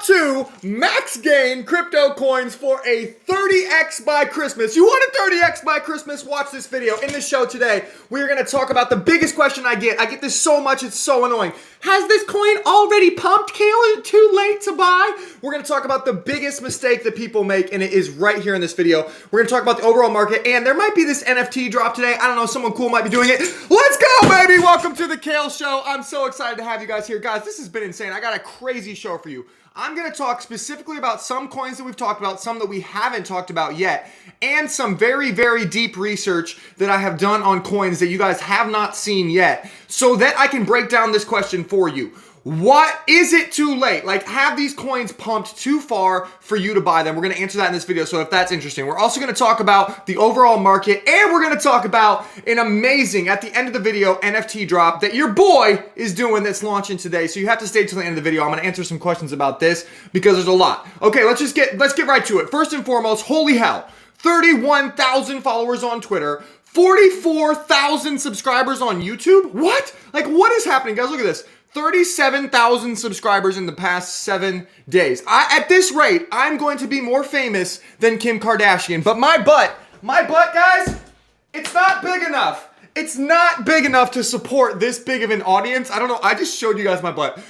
to max gain crypto coins for a 30x by Christmas. You want a 30x by Christmas? Watch this video. In this show today, we're going to talk about the biggest question I get. I get this so much, it's so annoying. Has this coin already pumped, Kale? Is it too late to buy? We're going to talk about the biggest mistake that people make, and it is right here in this video. We're going to talk about the overall market, and there might be this NFT drop today. I don't know, someone cool might be doing it. Let's go, baby! Welcome to the Kale Show. I'm so excited to have you guys here. Guys, this has been insane. I got a crazy show for you. I'm going to talk specifically about some coins that we've talked about, some that we haven't talked about yet, and some very, very deep research that I have done on coins that you guys have not seen yet, so that I can break down this question for you. What is it too late? Like, have these coins pumped too far for you to buy them? We're going to answer that in this video, so if that's interesting. We're also going to talk about the overall market, and we're going to talk about an amazing, at the end of the video, NFT drop that your boy is doing that's launching today. So you have to stay till the end of the video. I'm going to answer some questions about this because there's a lot. Okay, let's get right to it. First and foremost, holy hell, 31,000 followers on Twitter, 44,000 subscribers on YouTube. What? Like, what is happening, guys? Look at this. 37,000 subscribers in the past 7 days. At this rate, I'm going to be more famous than Kim Kardashian. But my butt, guys, it's not big enough. It's not big enough to support this big of an audience. I don't know. I just showed you guys my butt.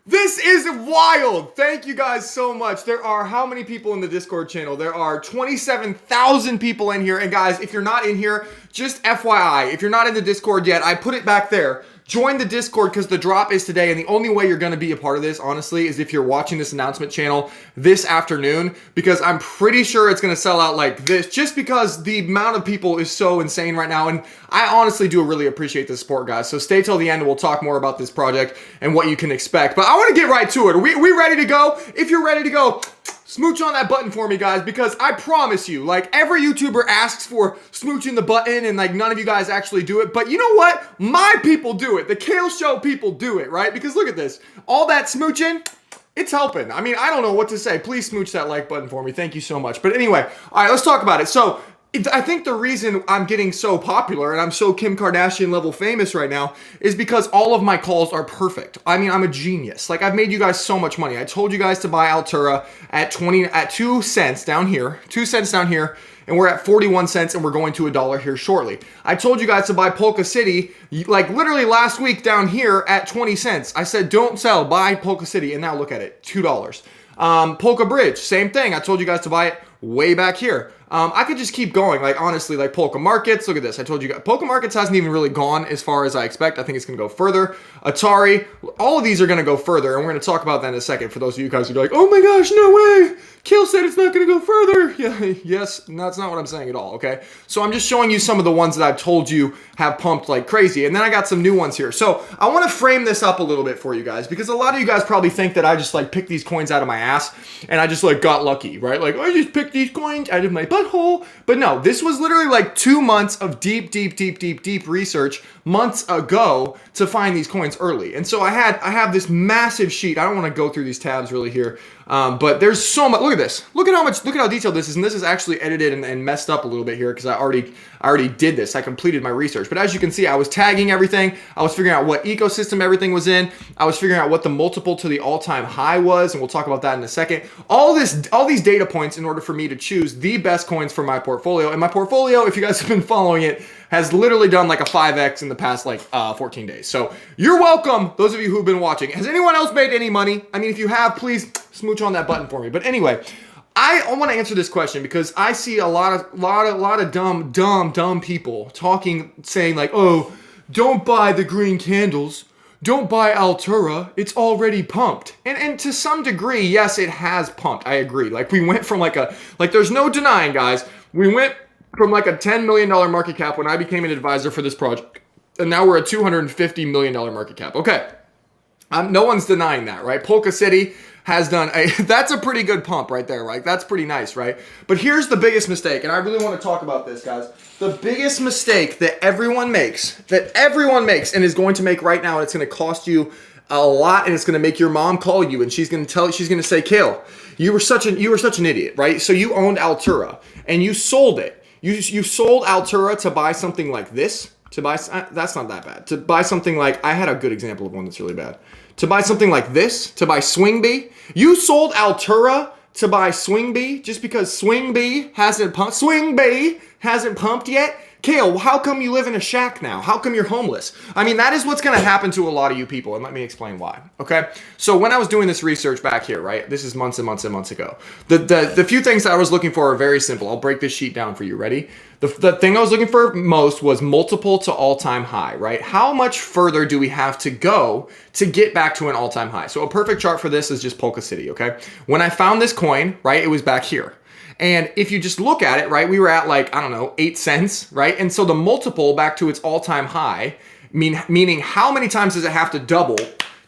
This is wild. Thank you guys so much. There are how many people in the Discord channel? There are 27,000 people in here. And guys, if you're not in here, just FYI, if you're not in the Discord yet, I put it back there. Join the Discord because the drop is today, and the only way you're going to be a part of this, honestly, is if you're watching this announcement channel this afternoon, because I'm pretty sure it's going to sell out like this, just because the amount of people is so insane right now, and I honestly do really appreciate the support, guys. So stay till the end, and we'll talk more about this project and what you can expect. But I want to get right to it. Are we ready to go? If you're ready to go, smooch on that button for me, guys, because I promise you, like, every YouTuber asks for smooching the button, and like none of you guys actually do it. But you know what? My people do it. The Kale Show people do it, right? Because look at this. All that smooching, it's helping. I mean, I don't know what to say. Please smooch that like button for me. Thank you so much. But anyway, all right, let's talk about it. So I think the reason I'm getting so popular and I'm so Kim Kardashian level famous right now is because all of my calls are perfect. I mean, I'm a genius. Like, I've made you guys so much money. I told you guys to buy Altura at 2 cents down here, 2 cents down here, and we're at 41 cents and we're going to $1 here shortly. I told you guys to buy Polka City, like literally last week down here at 20 cents. I said, don't sell, buy Polka City, and now look at it, $2. Polka Bridge, same thing. I told you guys to buy it way back here. I could just keep going, like, honestly, like Polka Markets. Look at this. I told you guys, Polka Markets hasn't even really gone as far as I expect. I think it's going to go further. Atari, all of these are going to go further, and we're going to talk about that in a second for those of you guys who are like, oh my gosh, no way. Kale said it's not going to go further. Yeah, yes, that's not what I'm saying at all, okay? So I'm just showing you some of the ones that I've told you have pumped like crazy, and then I got some new ones here. So I want to frame this up a little bit for you guys, because a lot of you guys probably think that I just like picked these coins out of my ass, and I just like got lucky, right? Like, I just picked these coins out of my butthole. But no, this was literally like 2 months of deep research months ago to find these coins early. And so I have this massive sheet. I don't want to go through these tabs really here. But there's so much. Look at this. Look at how detailed this is. And this is actually edited and messed up a little bit here because I already did this. I completed my research. But as you can see, I was tagging everything. I was figuring out what ecosystem everything was in. I was figuring out what the multiple to the all-time high was, and we'll talk about that in a second. All these data points in order for me to choose the best coins for my portfolio. And my portfolio, if you guys have been following it, has literally done like a 5x in the past like 14 days. So you're welcome, those of you who've been watching. Has anyone else made any money? I mean, if you have, please smooch on that button for me. But anyway, I want to answer this question because I see a lot of dumb people talking, saying like, oh, don't buy the green candles. Don't buy Altura. It's already pumped. And to some degree, yes, it has pumped. I agree. Like, we went from like there's no denying, guys. We went from like a $10 million market cap when I became an advisor for this project, and now we're a $250 million market cap. Okay. No one's denying that, right? Polka City has done that's a pretty good pump right there, right? That's pretty nice, right? But here's the biggest mistake, and I really want to talk about this, guys. The biggest mistake that everyone makes, and is going to make right now, and it's going to cost you a lot, and it's going to make your mom call you, and she's going to say, Kale, you were such an idiot, right? So you owned Altura, and you sold it. You sold Altura to buy something like this. That's not that bad. To buy something like, I had a good example of one that's really bad. to buy something like this, to buy Swing B. You sold Altura to buy Swing B just because Swing B hasn't pumped yet? Kale, how come you live in a shack now? How come you're homeless? I mean, that is what's going to happen to a lot of you people, and let me explain why, okay? So when I was doing this research back here, right, this is months and months and months ago, the few things that I was looking for are very simple. I'll break this sheet down for you. Ready? The thing I was looking for most was multiple to all-time high, right? How much further do we have to go to get back to an all-time high? So a perfect chart for this is just Polka City, okay? When I found this coin, right, it was back here. And if you just look at it, right, we were at like, I don't know, 8 cents, right? And so the multiple back to its all-time high, meaning how many times does it have to double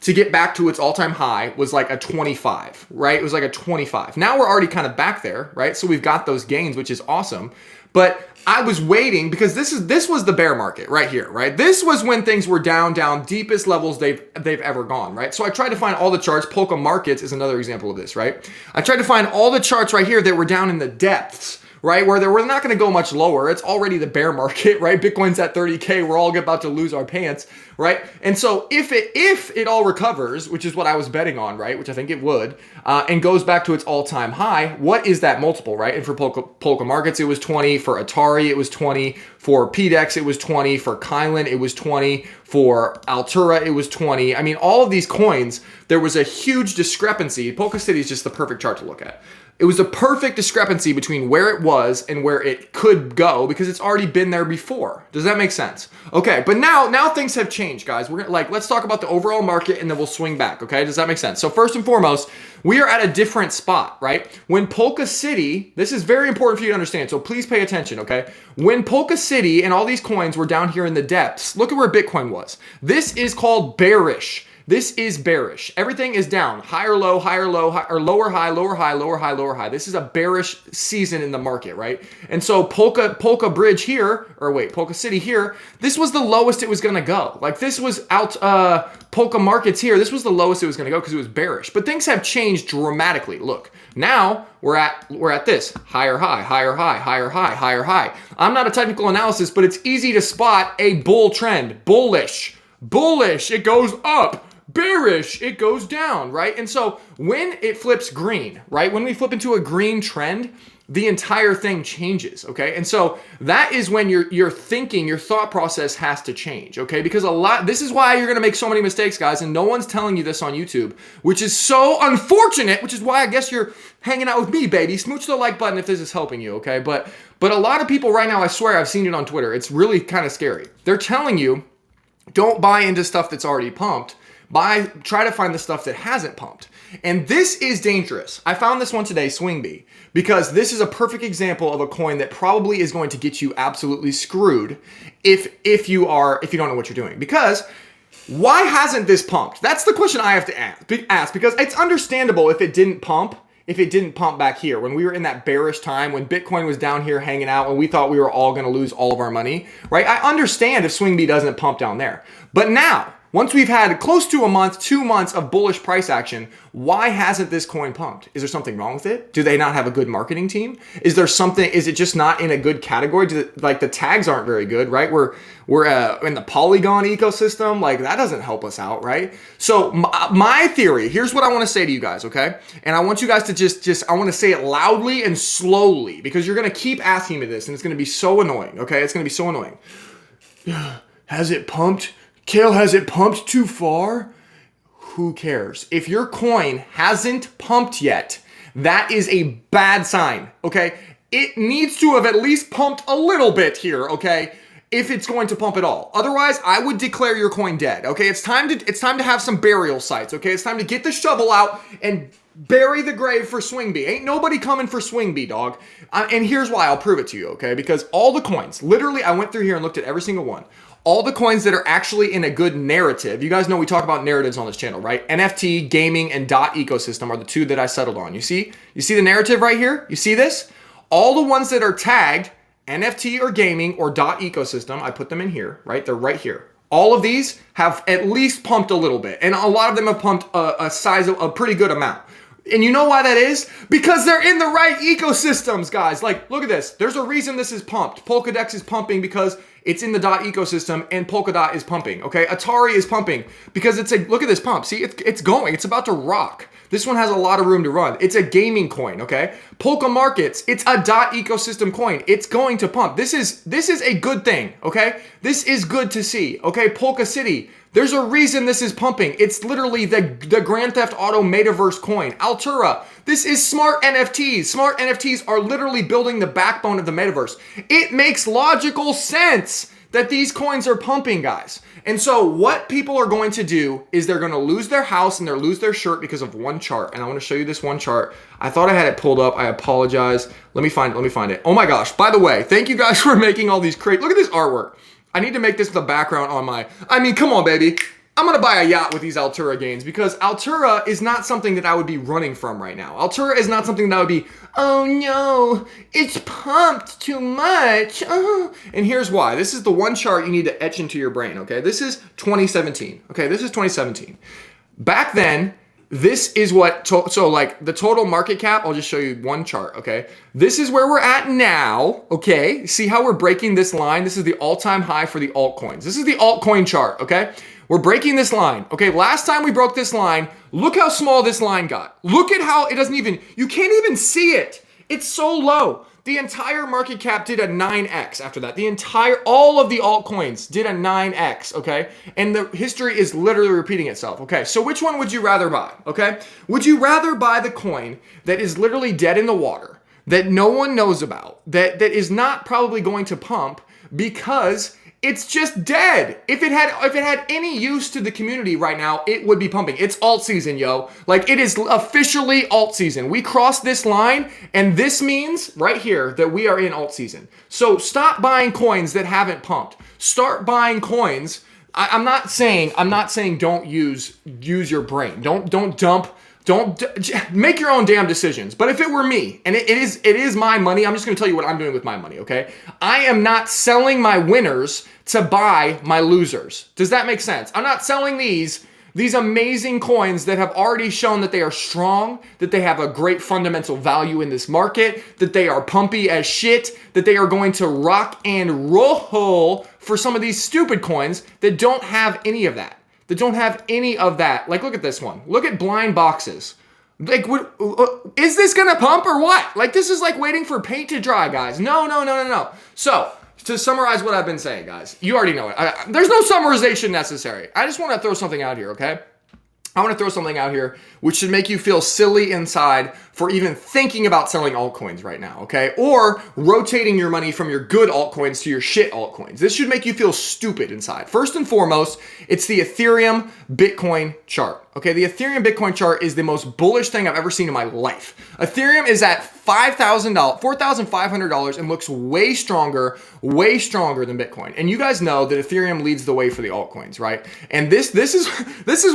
to get back to its all-time high, was like a 25, right? It was like a 25. Now we're already kind of back there, right? So we've got those gains, which is awesome. But I was waiting because this was the bear market right here, right? This was when things were down, deepest levels they've ever gone, right? So I tried to find all the charts. Polka Markets is another example of this, right? I tried to find all the charts right here that were down in the depths, right? Where we're not going to go much lower. It's already the bear market, right? Bitcoin's at 30K. We're all about to lose our pants, right? And so if it all recovers, which is what I was betting on, right? Which I think it would, and goes back to its all-time high, what is that multiple, right? And for Polka Markets, it was 20. For Atari, it was 20. For PDEX, it was 20. For Kale, it was 20. For Altura, it was 20. I mean, all of these coins, there was a huge discrepancy. Polka City is just the perfect chart to look at. It was a perfect discrepancy between where it was and where it could go because it's already been there before. Does that make sense? Okay, but now things have changed, guys. We're gonna, let's talk about the overall market and then we'll swing back, okay? Does that make sense? So first and foremost, we are at a different spot, right? When Polka City, this is very important for you to understand, so please pay attention, okay? When Polka City and all these coins were down here in the depths, look at where Bitcoin was. This is called bearish. This is bearish. Everything is down. Higher low, or lower high, lower high, lower high, lower high. This is a bearish season in the market, right? And so Polka Bridge here, or wait, Polka City here, this was the lowest it was gonna go. Like this was Polka Markets here, this was the lowest it was gonna go because it was bearish. But things have changed dramatically. Look, now we're at this higher high, higher high, higher high, higher high. I'm not a technical analysis, but it's easy to spot a bull trend. Bullish, it goes up. Bearish, it goes down, right? And so when it flips green, right? When we flip into a green trend, the entire thing changes, okay? And so that is when your thinking, your thought process has to change, okay? Because this is why you're gonna make so many mistakes, guys, and no one's telling you this on YouTube, which is so unfortunate, which is why I guess you're hanging out with me, baby. Smooch the like button if this is helping you, okay? But a lot of people right now, I swear, I've seen it on Twitter. It's really kind of scary. They're telling you, don't buy into stuff that's already pumped. Try to find the stuff that hasn't pumped. And this is dangerous. I found this one today, Swing B, because this is a perfect example of a coin that probably is going to get you absolutely screwed if you don't know what you're doing. Because why hasn't this pumped? That's the question I have to ask because it's understandable if it didn't pump back here when we were in that bearish time, when Bitcoin was down here hanging out, when we thought we were all going to lose all of our money, right? I understand if Swing B doesn't pump down there. But now, once we've had close to a month, 2 months of bullish price action, why hasn't this coin pumped? Is there something wrong with it? Do they not have a good marketing team? Is it just not in a good category? Like the tags aren't very good, right? We're in the Polygon ecosystem. Like that doesn't help us out, right? So my theory, here's what I want to say to you guys, okay? And I want you guys to I want to say it loudly and slowly because you're going to keep asking me this and it's going to be so annoying, okay? It's going to be so annoying. Has it pumped? Kale, has it pumped too far? Who cares? If your coin hasn't pumped yet, that is a bad sign, okay? It needs to have at least pumped a little bit here, okay? If it's going to pump at all. Otherwise, I would declare your coin dead, okay? It's time to have some burial sites, okay? It's time to get the shovel out and bury the grave for Swing B. Ain't nobody coming for Swing B, dog. And here's why. I'll prove it to you, okay? Because all the coins, literally, I went through here and looked at every single one. All the coins that are actually in a good narrative, you guys know we talk about narratives on this channel, right? NFT, gaming, and dot ecosystem are the two that I settled on. You see the narrative right here? You see this? All the ones that are tagged NFT or gaming or dot ecosystem, I put them in here, right? They're right here. All of these have at least pumped a little bit, and a lot of them have pumped a pretty good amount. And you know why that is? Because they're in the right ecosystems, guys. Like, look at this. There's a reason this is pumped. Polkadex is pumping because It's in the DOT ecosystem, and Polkadot is pumping, okay? Atari is pumping because look at this pump. See, it's going. It's about to rock. This one has a lot of room to run. It's a gaming coin, okay? Polka Markets, it's a DOT ecosystem coin. It's going to pump. This is a good thing, okay? This is good to see, okay? Polka City, there's a reason this is pumping. It's literally the Grand Theft Auto metaverse coin. Altura, this is smart NFTs. Smart NFTs are literally building the backbone of the metaverse. It makes logical sense that these coins are pumping, guys. And so what people are going to do is they're going to lose their house and they'll lose their shirt because of one chart. And I want to show you this one chart. I thought I had it pulled up. I apologize. Let me find it. Oh my gosh. By the way, thank you guys for making all these crazy. Look at this artwork. I need to make this the background on come on, baby. I'm going to buy a yacht with these Altura gains because Altura is not something that I would be running from right now. Altura is not something that I would be, oh no, it's pumped too much. Oh. And here's why. This is the one chart you need to etch into your brain, okay? This is 2017, okay? This is 2017. Back then, this is what, so like the total market cap, I'll just show you one chart, okay? This is where we're at now, okay? See how we're breaking this line? This is the all-time high for the altcoins. This is the altcoin chart, okay? We're breaking this line, okay? Last time we broke this line, look how small this line got. Look at how it doesn't even, you can't even see it. It's so low. The entire market cap did a 9x after that. All of the altcoins did a 9x, okay? And the history is literally repeating itself, okay? So which one would you rather buy, okay? Would you rather buy the coin that is literally dead in the water, that no one knows about, that is not probably going to pump because it's just dead? If it had any use to the community right now, it would be pumping. It's alt season, yo. Like, it is officially alt season. We crossed this line, and this means right here that we are in alt season. So stop buying coins that haven't pumped. Start buying coins. I'm not saying don't use your brain. Don't make your own damn decisions. But if it were me, and it is my money, I'm just going to tell you what I'm doing with my money, okay? I am not selling my winners to buy my losers. Does that make sense? I'm not selling these amazing coins that have already shown that they are strong, that they have a great fundamental value in this market, that they are pumpy as shit, that they are going to rock and roll for some of these stupid coins that don't have any of that. Like, look at this one. Look at blind boxes. Like, is this gonna pump or what? Like, this is like waiting for paint to dry, guys. No. So, to summarize what I've been saying, guys, you already know it. There's no summarization necessary. I just want to throw something out here, okay? I want to throw something out here which should make you feel silly inside for even thinking about selling altcoins right now, okay? Or rotating your money from your good altcoins to your shit altcoins. This should make you feel stupid inside. First and foremost, it's the Ethereum Bitcoin chart, okay? The Ethereum Bitcoin chart is the most bullish thing I've ever seen in my life. Ethereum is at $4,500 and looks way stronger than Bitcoin. And you guys know that Ethereum leads the way for the altcoins, right? And this is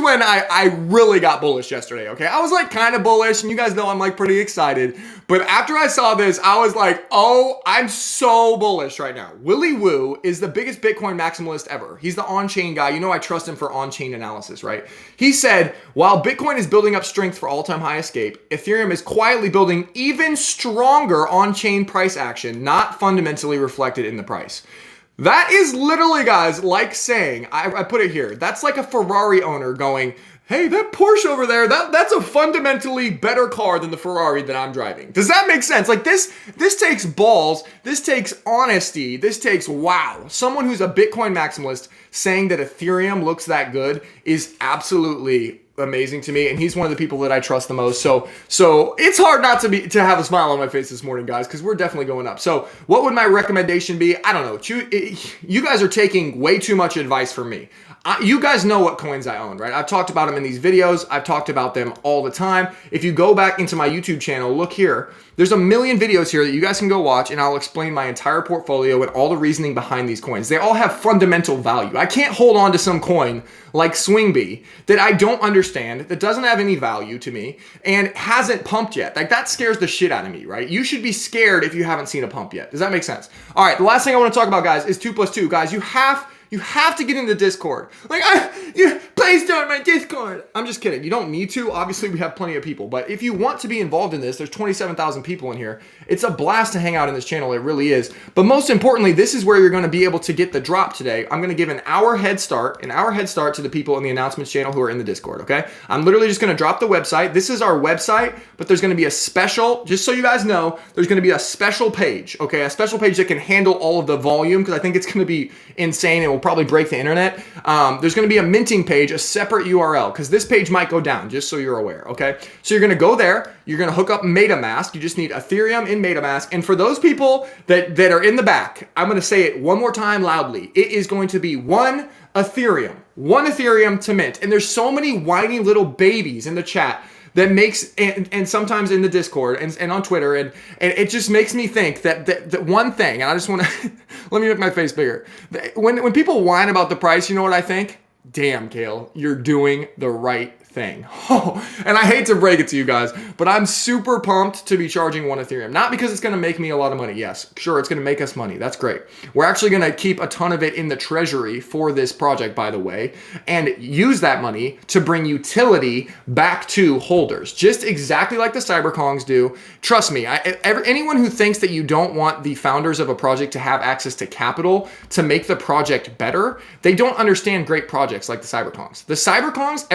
when I really got bullish yesterday, okay? I was like kind of bullish, and you guys know I'm like pretty excited. But after I saw this, I was like, oh, I'm so bullish right now. Willy Woo is the biggest Bitcoin maximalist ever. He's the on-chain guy. You know I trust him for on-chain analysis, right? He said, while Bitcoin is building up strength for all-time high escape, Ethereum is quietly building even stronger on-chain price action, not fundamentally reflected in the price. That is literally, guys, like saying, I put it here, that's like a Ferrari owner going, hey, that Porsche over there, that's a fundamentally better car than the Ferrari that I'm driving. Does that make sense? Like, this takes balls, this takes honesty, this takes, wow. Someone who's a Bitcoin maximalist saying that Ethereum looks that good is absolutely amazing to me, and he's one of the people that I trust the most. So it's hard not to have a smile on my face this morning, guys, because we're definitely going up. So what would my recommendation be? I don't know. You guys are taking way too much advice from me. You guys know what coins I own, right? I've talked about them in these videos. I've talked about them all the time. If you go back into my YouTube channel, look here. There's a million videos here that you guys can go watch, and I'll explain my entire portfolio and all the reasoning behind these coins. They all have fundamental value. I can't hold on to some coin like Swingbee that I don't understand, that doesn't have any value to me, and hasn't pumped yet. Like, that scares the shit out of me, right? You should be scared if you haven't seen a pump yet. Does that make sense? All right, the last thing I want to talk about, guys, is 2 + 2. Guys, you have You have to get in the Discord. Like, please join my Discord. I'm just kidding. You don't need to. Obviously, we have plenty of people. But if you want to be involved in this, there's 27,000 people in here. It's a blast to hang out in this channel. It really is. But most importantly, this is where you're going to be able to get the drop today. I'm going to give an hour head start to the people in the announcements channel who are in the Discord, okay? I'm literally just going to drop the website. This is our website, but there's going to be a special, just so you guys know, there's going to be a special page, okay? A special page that can handle all of the volume, because I think it's going to be insane. It will probably break the internet. There's going to be a minting page, a separate URL, because this page might go down, just so you're aware, okay? So you're going to go there. You're going to hook up MetaMask. You just need Ethereum in MetaMask. And for those people that are in the back, I'm going to say it one more time loudly. It is going to be one Ethereum to mint. And there's so many whiny little babies in the chat that makes, and sometimes in the Discord and on Twitter, and it just makes me think that one thing, and I just want to, let me make my face bigger. When people whine about the price, you know what I think? Damn, Kale, you're doing the right thing. Oh, and I hate to break it to you guys, but I'm super pumped to be charging one Ethereum. Not because it's going to make me a lot of money. Yes, sure, it's going to make us money. That's great. We're actually going to keep a ton of it in the treasury for this project, by the way, and use that money to bring utility back to holders, just exactly like the Cyberkongs do. Trust me, anyone who thinks that you don't want the founders of a project to have access to capital to make the project better, they don't understand great projects like the Cyberkongs. The Cyberkongs,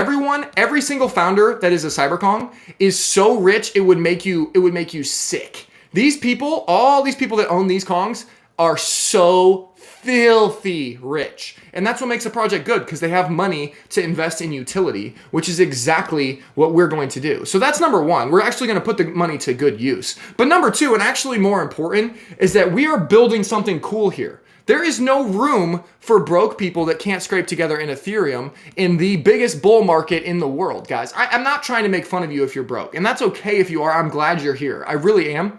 every single founder that is a Cyberkong is so rich it would make you sick. These people, all these people that own these Kongs are so filthy rich. And that's what makes a project good, because they have money to invest in utility, which is exactly what we're going to do. So that's number one. We're actually going to put the money to good use. But number two, and actually more important, is that we are building something cool here. There is no room for broke people that can't scrape together in Ethereum in the biggest bull market in the world, guys. I'm not trying to make fun of you if you're broke, and that's okay if you are. I'm glad you're here. I really am.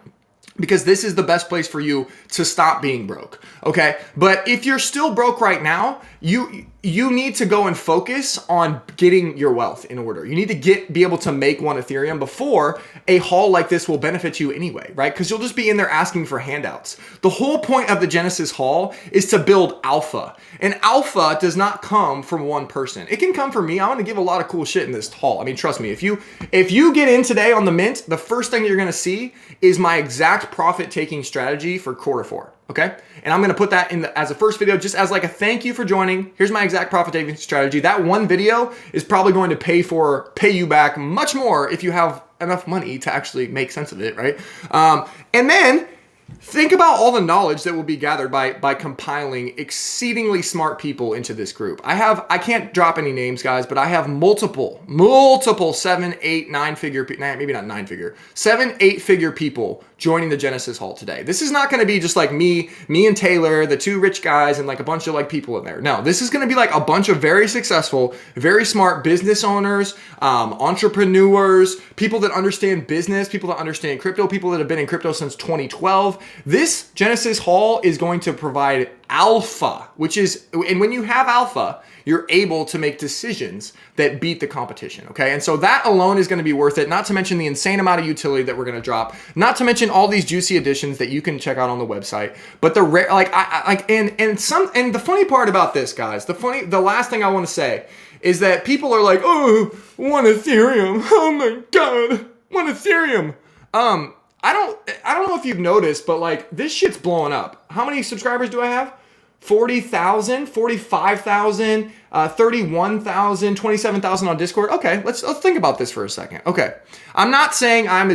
Because this is the best place for you to stop being broke, okay? But if you're still broke right now, you need to go and focus on getting your wealth in order. You need to be able to make one Ethereum before a haul like this will benefit you anyway, right? Because you'll just be in there asking for handouts. The whole point of the Genesis haul is to build alpha. And alpha does not come from one person. It can come from me. I want to give a lot of cool shit in this haul. I mean, trust me, if you get in today on the mint, the first thing you're going to see is my exact profit-taking strategy for Q4, okay? And I'm going to put that in as a first video, just as like a thank you for joining. Here's my exact profit-taking strategy. That one video is probably going to pay you back much more if you have enough money to actually make sense of it, right? And then think about all the knowledge that will be gathered by compiling exceedingly smart people into this group. I can't drop any names, guys, but I have multiple 7, 8, 9 figure, maybe not 9 figure, 7, 8 figure people joining the Genesis Hall today. This is not going to be just like me and Taylor, the two rich guys, and like a bunch of like people in there. No, this is going to be like a bunch of very successful, very smart business owners, entrepreneurs, people that understand business, people that understand crypto, people that have been in crypto since 2012. This Genesis Hall is going to provide alpha, and when you have alpha, you're able to make decisions that beat the competition, okay? And so that alone is going to be worth it, not to mention the insane amount of utility that we're going to drop, not to mention all these juicy additions that you can check out on the website. But the the funny part about this, guys, the last thing I want to say is that people are like, oh, one Ethereum, oh my God, one Ethereum. I don't know if you've noticed, but like this shit's blowing up. How many subscribers do I have? 40,000, 45,000, 31,000, 27,000 on Discord. Okay, let's think about this for a second. Okay, I'm not saying I'm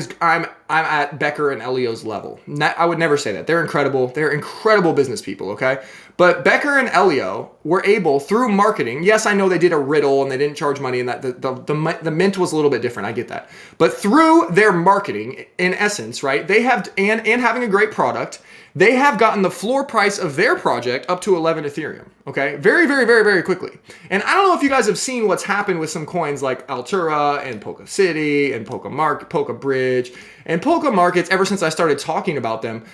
at Becker and Elio's level. I would never say that. They're incredible. They're incredible business people. Okay, but Becker and Elio were able, through marketing. Yes, I know they did a riddle and they didn't charge money, and that the mint was a little bit different. I get that, but through their marketing, in essence, right? They have and having a great product. They have gotten the floor price of their project up to 11 Ethereum, okay? Very, very, very, very quickly. And I don't know if you guys have seen what's happened with some coins like Altura and Polka City and Polka Bridge and Polka Markets ever since I started talking about them.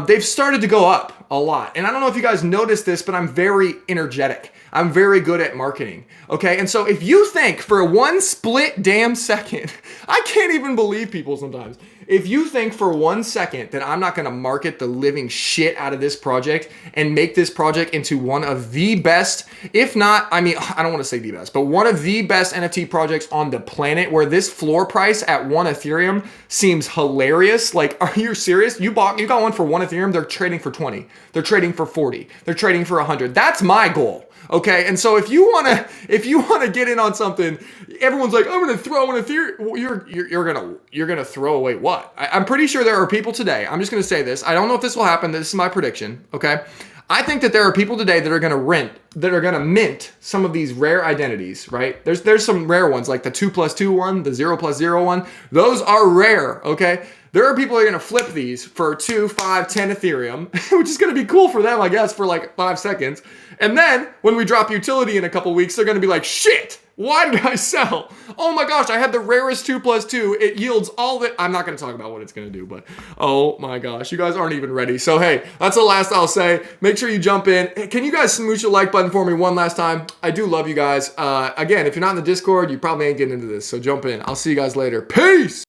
They've started to go up, a lot. And I don't know if you guys noticed this, but I'm very energetic. I'm very good at marketing. Okay. And so if you think for one split damn second, I can't even believe people sometimes. If you think for 1 second that I'm not going to market the living shit out of this project and make this project into one of the best, if not, I mean, I don't want to say the best, but one of the best NFT projects on the planet, where this floor price at 1 Ethereum seems hilarious. Like, are you serious? You got one for 1 Ethereum, they're trading for 20. They're trading for 40. They're trading for 100. That's my goal. Okay, and so if you wanna get in on something, everyone's like, I'm gonna throw an Ethereum. You're gonna throw away what? I'm pretty sure there are people today. I'm just gonna say this. I don't know if this will happen. This is my prediction. Okay, I think that there are people today that are gonna mint some of these rare identities. Right? There's some rare ones like the 2+2 one, the 0+0 one. Those are rare. Okay. There are people that are going to flip these for 2, 5, 10 Ethereum, which is going to be cool for them, I guess, for like 5 seconds. And then when we drop utility in a couple weeks, they're going to be like, shit, why did I sell? Oh my gosh, I had the rarest 2+2. It yields all that. I'm not going to talk about what it's going to do, but oh my gosh, you guys aren't even ready. So hey, that's the last I'll say. Make sure you jump in. Hey, can you guys smooch the like button for me one last time? I do love you guys. Again, if you're not in the Discord, you probably ain't getting into this. So jump in. I'll see you guys later. Peace.